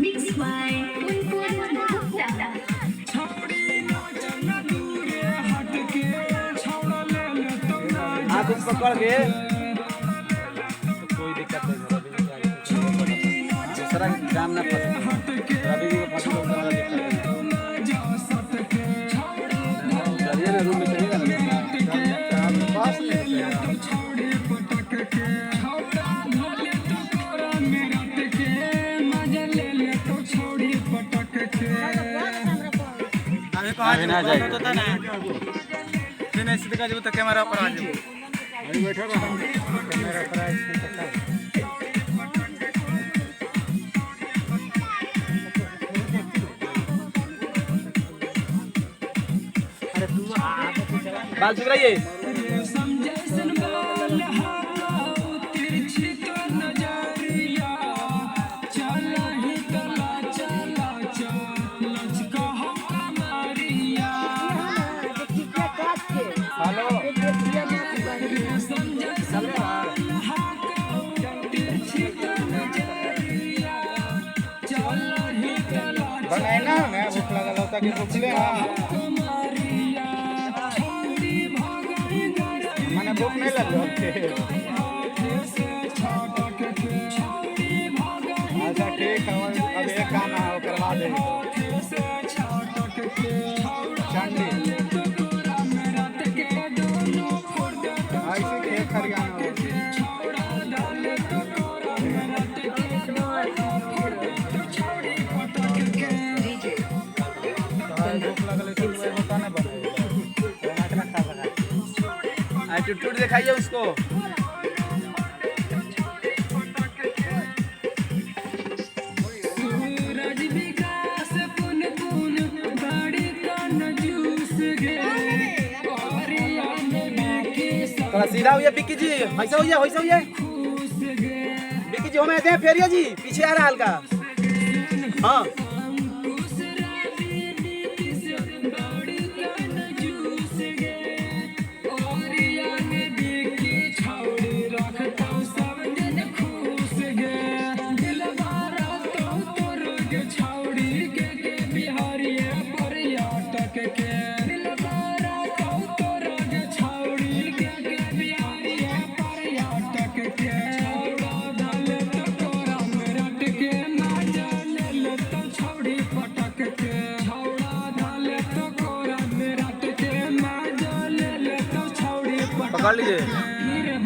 Mixed by Kunpun Gupta. हाथ पकड़ के तो कोई दिक्कत नहीं है। दूसरा काम ना फंसे रवि को फंसे तो हमारा दिक्कत है। चलिए ना रूम में चलिए ना पास में अभी ना जाए ऐसे दिखा जब तक कैमरा पर आ जाओ अभी बैठा रहा कैमरा पर बाल सुधराइए बनाए ना मैं भूख लगा लौटा के भूख ले मैंने भूख नहीं लगा अच्छा ठीक है अब एक काम है वो करवा देंगे चंडी ऐसे खेत खरियाना टूट दिखाइए उसको थोड़ा सीधा हुई बिक्की जी वैसा हुई बिक्की जी हमें दे फेरिया जी पीछे आ रहा हल्का हाँ पकड़ लीजिए।